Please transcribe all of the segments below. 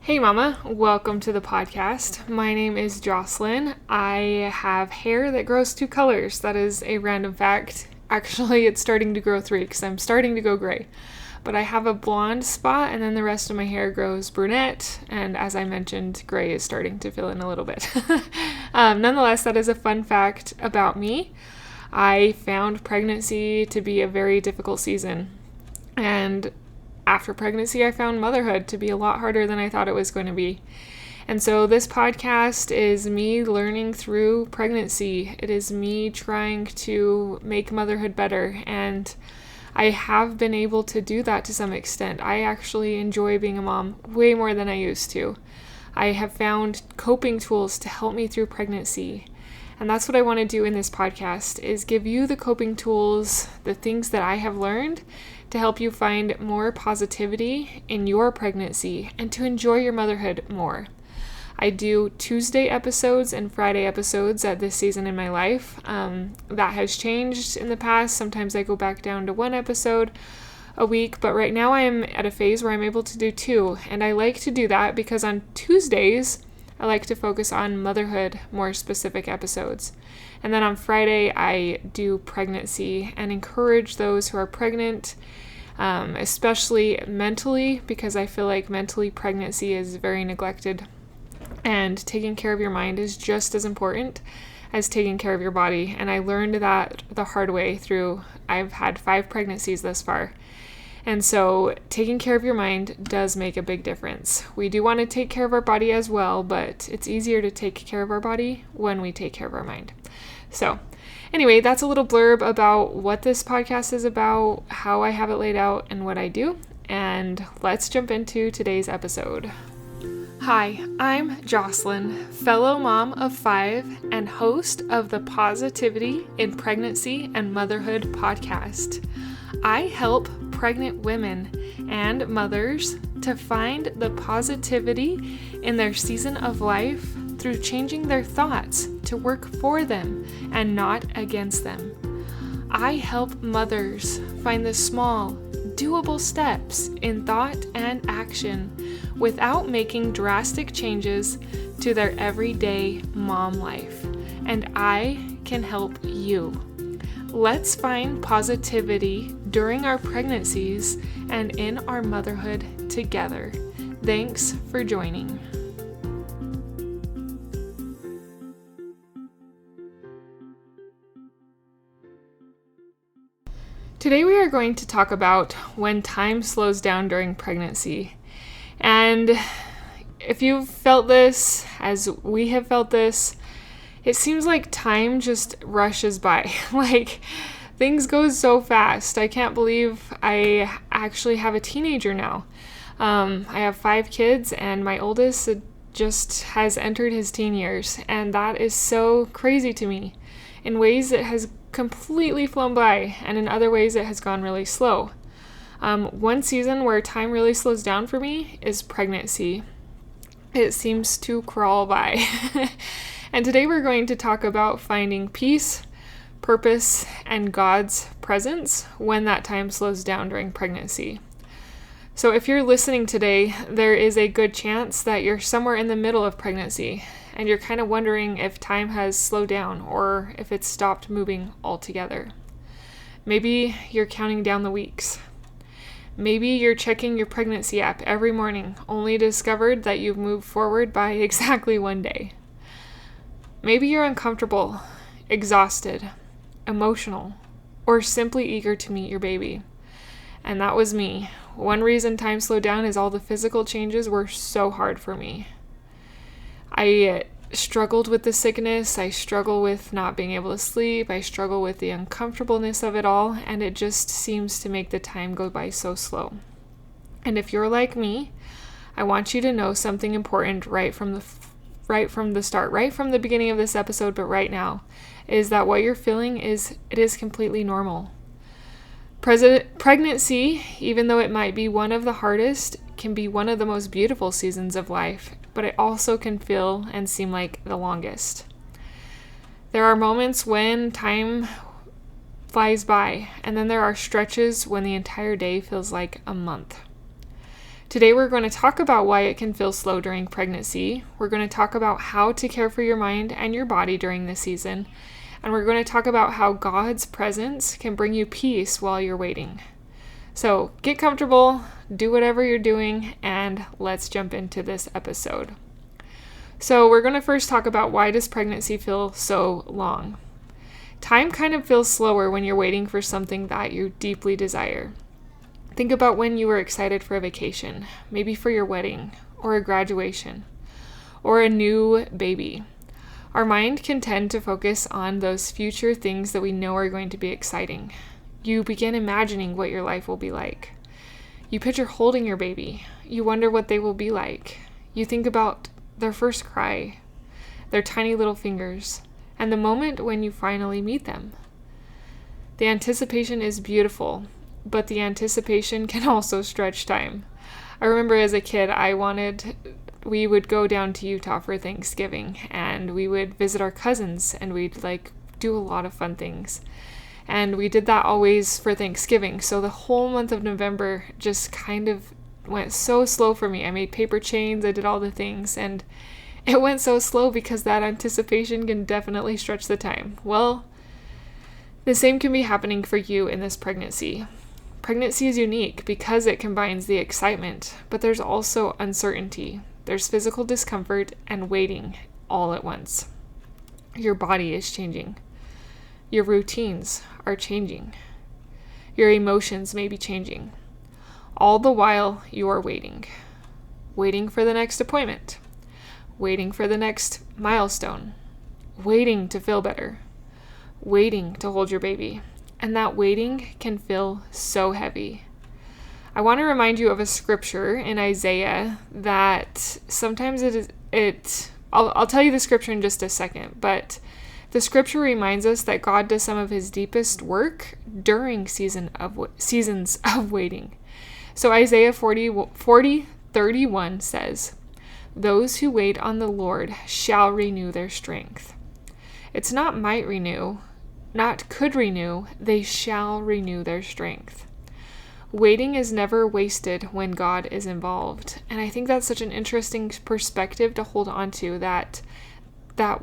Hey mama, welcome to the podcast. My name is Jocelyn. I have hair that grows two colors. That is a random fact. Actually, it's starting to grow three because I'm starting to go gray. But I have a blonde spot and then the rest of my hair grows brunette. And as I mentioned, gray is starting to fill in a little bit. Nonetheless, that is a fun fact about me. I found pregnancy to be a very difficult season. And after pregnancy, I found motherhood to be a lot harder than I thought it was going to be. And so this podcast is me learning through pregnancy. It is me trying to make motherhood better. And I have been able to do that to some extent. I actually enjoy being a mom way more than I used to. I have found coping tools to help me through pregnancy. And that's what I want to do in this podcast, is give you the coping tools, the things that I have learned to help you find more positivity in your pregnancy and to enjoy your motherhood more. I do Tuesday episodes and Friday episodes at this season in my life. That has changed in the past. Sometimes I go back down to one episode a week, but right now I am at a phase where I'm able to do two. And I like to do that because on Tuesdays, I like to focus on motherhood, more specific episodes. And then on Friday, I do pregnancy and encourage those who are pregnant, especially mentally, because I feel like mentally pregnancy is very neglected. And taking care of your mind is just as important as taking care of your body. And I learned that the hard way I've had 5 pregnancies thus far. And so taking care of your mind does make a big difference. We do want to take care of our body as well, but it's easier to take care of our body when we take care of our mind. So anyway, that's a little blurb about what this podcast is about, how I have it laid out, and what I do. And let's jump into today's episode. Hi, I'm Jocelyn, fellow mom of 5 and host of the Positivity in Pregnancy and Motherhood podcast. I help pregnant women and mothers to find the positivity in their season of life through changing their thoughts to work for them and not against them. I help mothers find the small, doable steps in thought and action without making drastic changes to their everyday mom life. And I can help you. Let's find positivity during our pregnancies and in our motherhood together. Thanks for joining. Today we are going to talk about when time slows down during pregnancy. And if you've felt this, as we have felt this, it seems like time just rushes by. Like, things go so fast. I can't believe I actually have a teenager now. I have 5 kids, and my oldest just has entered his teen years, and that is so crazy to me. In ways it has completely flown by, and in other ways it has gone really slow. One season where time really slows down for me is pregnancy. It seems to crawl by. And today we're going to talk about finding peace, purpose, and God's presence when that time slows down during pregnancy. So if you're listening today, there is a good chance that you're somewhere in the middle of pregnancy and you're kind of wondering if time has slowed down or if it's stopped moving altogether. Maybe you're counting down the weeks. Maybe you're checking your pregnancy app every morning, only discovered that you've moved forward by exactly 1 day. Maybe you're uncomfortable, exhausted, emotional, or simply eager to meet your baby. And that was me. One reason time slowed down is all the physical changes were so hard for me. I struggled with the sickness. I struggle with not being able to sleep. I struggle with the uncomfortableness of it all, and it just seems to make the time go by so slow. And if you're like me, I want you to know something important right from the start, right from the beginning of this episode, but right now, is that what you're feeling is completely normal. Pregnancy, even though it might be one of the hardest, can be one of the most beautiful seasons of life, but it also can feel and seem like the longest. There are moments when time flies by, and then there are stretches when the entire day feels like a month. Today we're going to talk about why it can feel slow during pregnancy. We're going to talk about how to care for your mind and your body during this season. And we're going to talk about how God's presence can bring you peace while you're waiting. So get comfortable, do whatever you're doing, and let's jump into this episode. So we're going to first talk about why does pregnancy feel so long? Time kind of feels slower when you're waiting for something that you deeply desire. Think about when you were excited for a vacation, maybe for your wedding, or a graduation, or a new baby. Our mind can tend to focus on those future things that we know are going to be exciting. You begin imagining what your life will be like. You picture holding your baby. You wonder what they will be like. You think about their first cry, their tiny little fingers, and the moment when you finally meet them. The anticipation is beautiful, but the anticipation can also stretch time. I remember as a kid, we would go down to Utah for Thanksgiving, and we would visit our cousins, and we'd do a lot of fun things. And we did that always for Thanksgiving. So the whole month of November just kind of went so slow for me. I made paper chains, I did all the things, and it went so slow because that anticipation can definitely stretch the time. Well, the same can be happening for you in this pregnancy. Pregnancy is unique because it combines the excitement, but there's also uncertainty. There's physical discomfort and waiting all at once. Your body is changing. Your routines are changing. Your emotions may be changing. All the while you are waiting. Waiting for the next appointment. Waiting for the next milestone. Waiting to feel better. Waiting to hold your baby. And that waiting can feel so heavy. I want to remind you of a scripture in Isaiah that sometimes I'll tell you the scripture in just a second, but the scripture reminds us that God does some of his deepest work during seasons of waiting. So Isaiah 40:31 says, "Those who wait on the Lord shall renew their strength." It's not might renew, not could renew, they shall renew their strength. Waiting is never wasted when God is involved. And I think that's such an interesting perspective to hold on to, that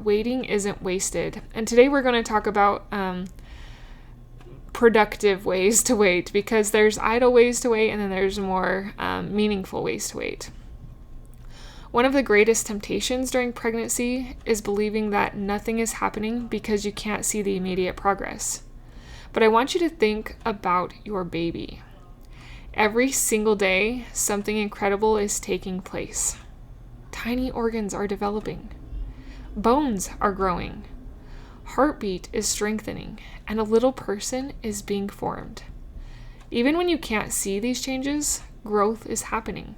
waiting isn't wasted. And today we're going to talk about productive ways to wait, because there's idle ways to wait and then there's more meaningful ways to wait. One of the greatest temptations during pregnancy is believing that nothing is happening because you can't see the immediate progress. But I want you to think about your baby. Every single day, something incredible is taking place. Tiny organs are developing. Bones are growing. Heartbeat is strengthening, and a little person is being formed. Even when you can't see these changes, growth is happening.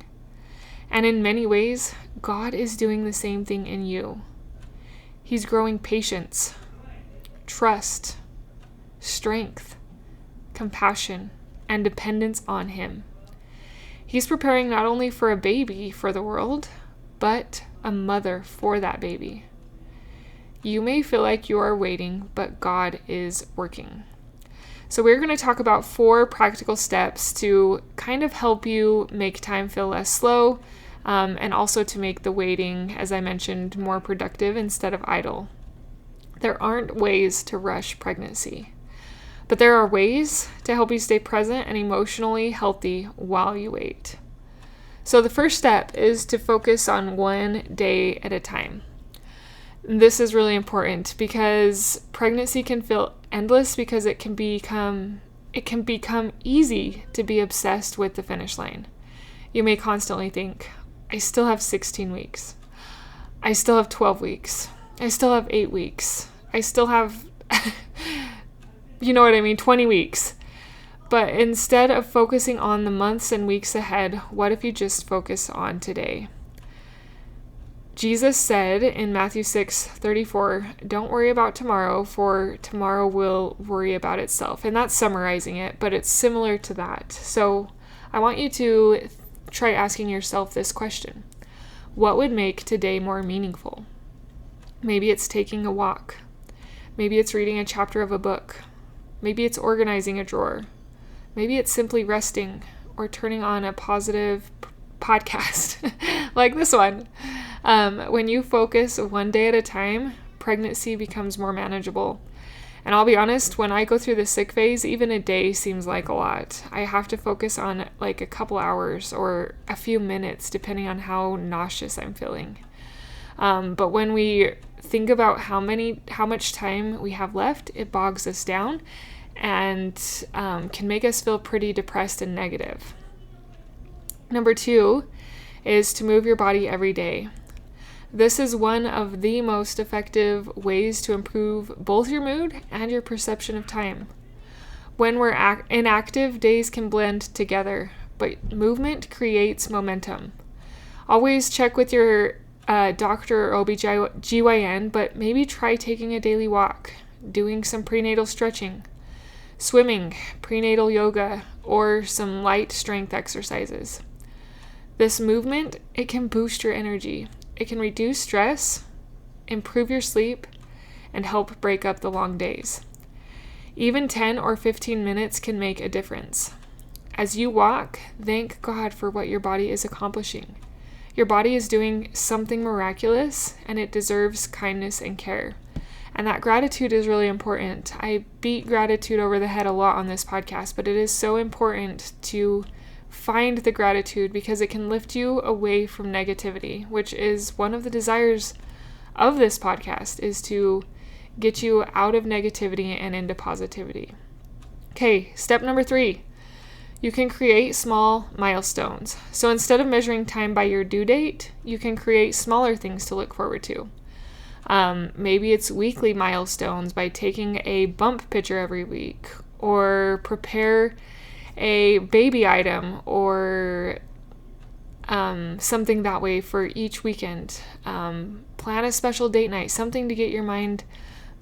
And in many ways, God is doing the same thing in you. He's growing patience, trust, strength, compassion, and dependence on him. He's preparing not only for a baby for the world, but a mother for that baby. You may feel like you are waiting, but God is working. So we're going to talk about 4 practical steps to kind of help you make time feel less slow, and also to make the waiting, as I mentioned, more productive instead of idle. There aren't ways to rush pregnancy, but there are ways to help you stay present and emotionally healthy while you wait. So the first step is to focus on one day at a time. This is really important because pregnancy can feel endless because it can become easy to be obsessed with the finish line. You may constantly think, I still have 16 weeks. I still have 12 weeks. I still have 8 weeks. I still have, 20 weeks. But instead of focusing on the months and weeks ahead, what if you just focus on today? Jesus said in Matthew 6:34, "Don't worry about tomorrow, for tomorrow will worry about itself." And that's summarizing it, but it's similar to that. So I want you to try asking yourself this question. What would make today more meaningful? Maybe it's taking a walk. Maybe it's reading a chapter of a book. Maybe it's organizing a drawer. Maybe it's simply resting or turning on a positive podcast like this one. When you focus one day at a time, pregnancy becomes more manageable. And I'll be honest, when I go through the sick phase, even a day seems like a lot. I have to focus on like a couple hours or a few minutes, depending on how nauseous I'm feeling. But when we think about how much time we have left, it bogs us down and can make us feel pretty depressed and negative. Number 2 is to move your body every day. This is one of the most effective ways to improve both your mood and your perception of time. When we're inactive, days can blend together, but movement creates momentum. Always check with your doctor or OBGYN, but maybe try taking a daily walk, doing some prenatal stretching, swimming, prenatal yoga, or some light strength exercises. This movement, it can boost your energy. It can reduce stress, improve your sleep, and help break up the long days. Even 10 or 15 minutes can make a difference. As you walk, thank God for what your body is accomplishing. Your body is doing something miraculous, and it deserves kindness and care. And that gratitude is really important. I beat gratitude over the head a lot on this podcast, but it is so important to find the gratitude because it can lift you away from negativity, which is one of the desires of this podcast, is to get you out of negativity and into positivity. Okay, step number 3. You can create small milestones. So instead of measuring time by your due date, you can create smaller things to look forward to. Maybe it's weekly milestones by taking a bump picture every week, or prepare a baby item or something that way for each weekend. Plan a special date night, something to get your mind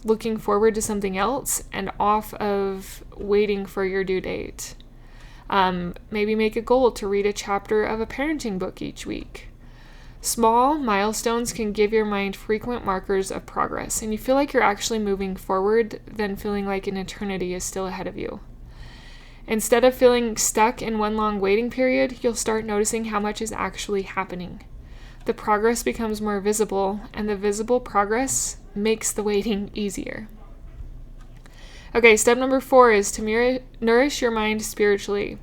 looking forward to something else and off of waiting for your due date. Maybe make a goal to read a chapter of a parenting book each week. Small milestones can give your mind frequent markers of progress, and you feel like you're actually moving forward than feeling like an eternity is still ahead of you. Instead of feeling stuck in one long waiting period, you'll start noticing how much is actually happening. The progress becomes more visible, and the visible progress makes the waiting easier. Okay, step number 4 is to nourish your mind spiritually.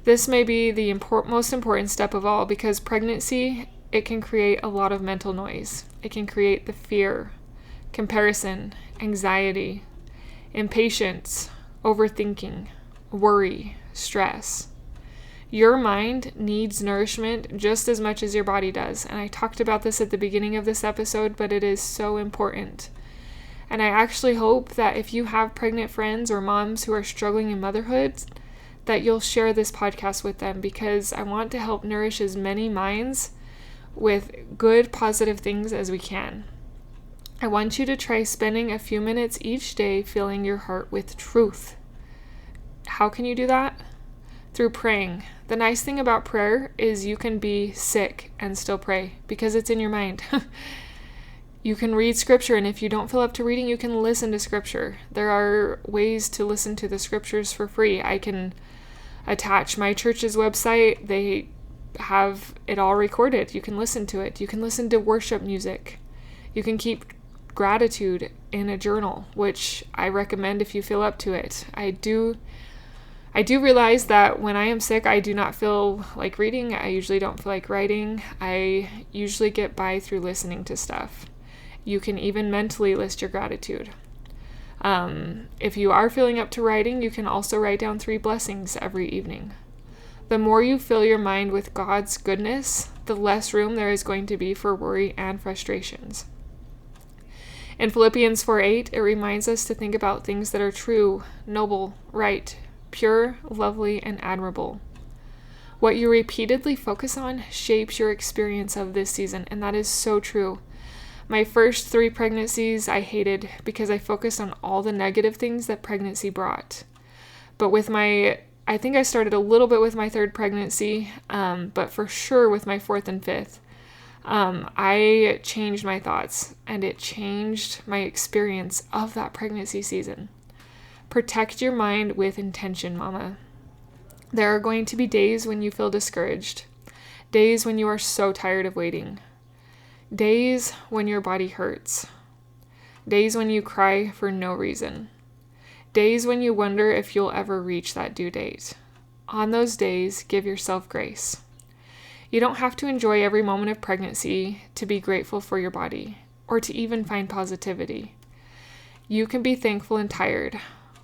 This may be the most important step of all, because pregnancy, it can create a lot of mental noise. It can create the fear, comparison, anxiety, impatience, overthinking, worry, stress. Your mind needs nourishment just as much as your body does. And I talked about this at the beginning of this episode, but it is so important. And I actually hope that if you have pregnant friends or moms who are struggling in motherhood, that you'll share this podcast with them, because I want to help nourish as many minds with good, positive things as we can. I want you to try spending a few minutes each day filling your heart with truth. How can you do that? Through praying. The nice thing about prayer is you can be sick and still pray because it's in your mind. You can read scripture, and if you don't feel up to reading, you can listen to scripture. There are ways to listen to the scriptures for free. I can attach my church's website. They have it all recorded. You can listen to it. You can listen to worship music. You can keep gratitude in a journal, which I recommend if you feel up to it. I do realize that when I am sick, I do not feel like reading. I usually don't feel like writing. I usually get by through listening to stuff. You can even mentally list your gratitude. If you are feeling up to writing, you can also write down 3 blessings every evening. The more you fill your mind with God's goodness, the less room there is going to be for worry and frustrations. In Philippians 4:8, it reminds us to think about things that are true, noble, right, pure, lovely, and admirable. What you repeatedly focus on shapes your experience of this season, and that is so true. My first 3 pregnancies I hated because I focused on all the negative things that pregnancy brought. But I think I started a little bit with my 3rd pregnancy, but for sure with my 4th and 5th, I changed my thoughts, and it changed my experience of that pregnancy season. Protect your mind with intention, mama. There are going to be days when you feel discouraged. Days when you are so tired of waiting. Days when your body hurts. Days when you cry for no reason. Days when you wonder if you'll ever reach that due date. On those days, give yourself grace. You don't have to enjoy every moment of pregnancy to be grateful for your body, or to even find positivity. You can be thankful and tired,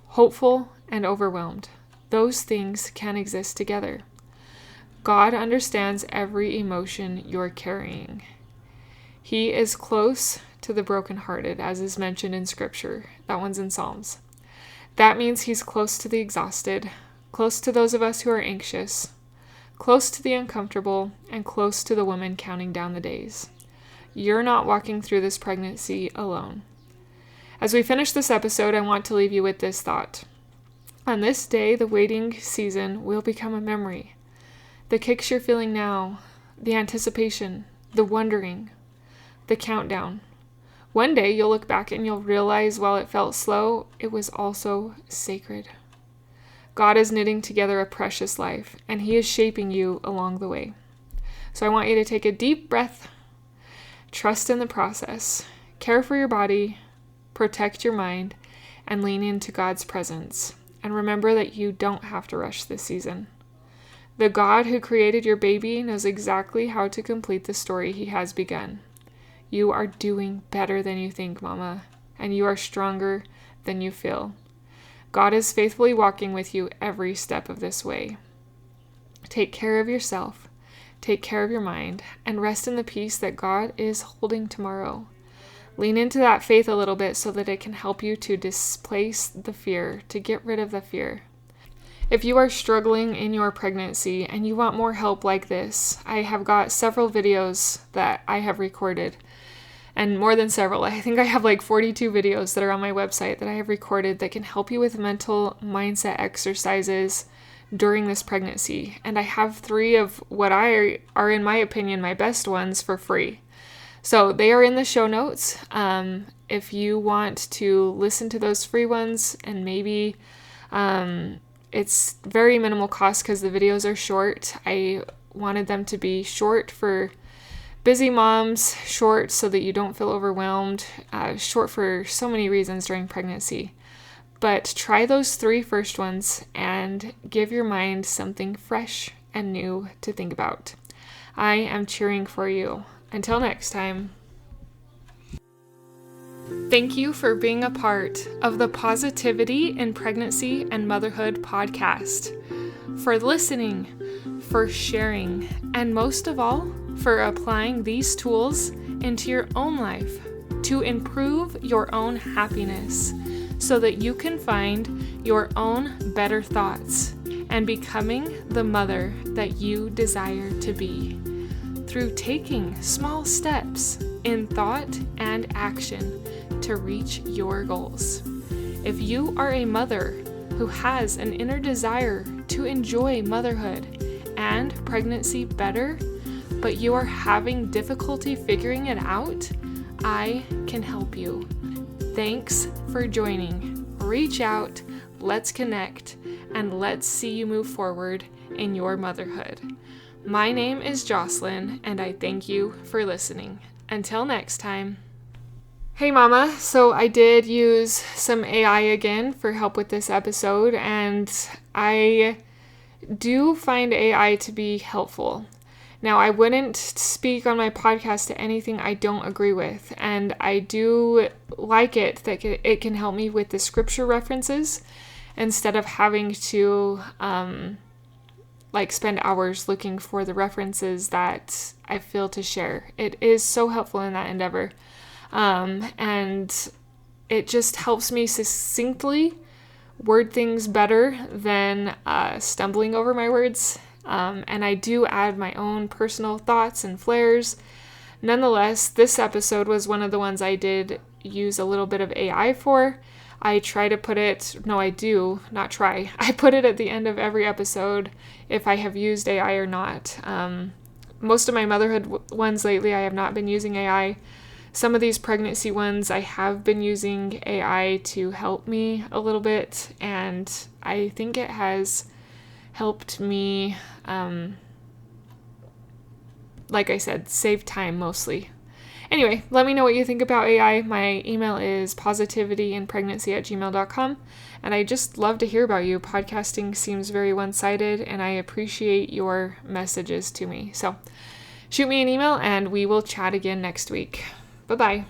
hopeful and overwhelmed. Those things can exist together. God understands every emotion you're carrying. He is close to the brokenhearted, as is mentioned in Scripture. That one's in Psalms. That means He's close to the exhausted, close to those of us who are anxious, close to the uncomfortable, and close to the woman counting down the days. You're not walking through this pregnancy alone. As we finish this episode, I want to leave you with this thought. On this day, the waiting season will become a memory. The kicks you're feeling now, the anticipation, the wondering, the countdown. One day you'll look back and you'll realize while it felt slow, it was also sacred. God is knitting together a precious life, and He is shaping you along the way. So I want you to take a deep breath, trust in the process, care for your body, protect your mind, and lean into God's presence. And remember that you don't have to rush this season. The God who created your baby knows exactly how to complete the story He has begun. You are doing better than you think, Mama, and you are stronger than you feel. God is faithfully walking with you every step of this way. Take care of yourself, take care of your mind, and rest in the peace that God is holding tomorrow. Lean into that faith a little bit so that it can help you to displace the fear, to get rid of the fear. If you are struggling in your pregnancy and you want more help like this, I have got several videos that I have recorded, and more than several. I think I have like 42 videos that are on my website that I have recorded that can help you with mental mindset exercises during this pregnancy. And I have 3 of what are, in my opinion, my best ones for free. So they are in the show notes. If you want to listen to those free ones, and maybe it's very minimal cost because the videos are short. I wanted them to be short for busy moms, short so that you don't feel overwhelmed, short for so many reasons during pregnancy. But try those 3 first ones and give your mind something fresh and new to think about. I am cheering for you. Until next time. Thank you for being a part of the Positivity in Pregnancy and Motherhood podcast, for listening, for sharing, and most of all, for applying these tools into your own life to improve your own happiness so that you can find your own better thoughts and becoming the mother that you desire to be through taking small steps in thought and action to reach your goals. If you are a mother who has an inner desire to enjoy motherhood and pregnancy better, but you are having difficulty figuring it out, I can help you. Thanks for joining. Reach out, let's connect, and let's see you move forward in your motherhood. My name is Jocelyn, and I thank you for listening. Until next time. Hey Mama, so I did use some AI again for help with this episode, and I do find AI to be helpful. Now, I wouldn't speak on my podcast to anything I don't agree with, and I do like it that it can help me with the scripture references instead of having to spend hours looking for the references that I feel to share. It is so helpful in that endeavor. And it just helps me succinctly word things better than stumbling over my words. And I do add my own personal thoughts and flares. Nonetheless, this episode was one of the ones I did use a little bit of AI for. I try to put it, no, I do, not try. I put it at the end of every episode if I have used AI or not. Most of my motherhood ones lately, I have not been using AI. Some of these pregnancy ones, I have been using AI to help me a little bit, and I think it has helped me like I said, save time mostly. Anyway, let me know what you think about AI. My email is positivityinpregnancy@gmail.com, and I just love to hear about you. Podcasting seems very one-sided, and I appreciate your messages to me. So shoot me an email, and we will chat again next week. Bye-bye.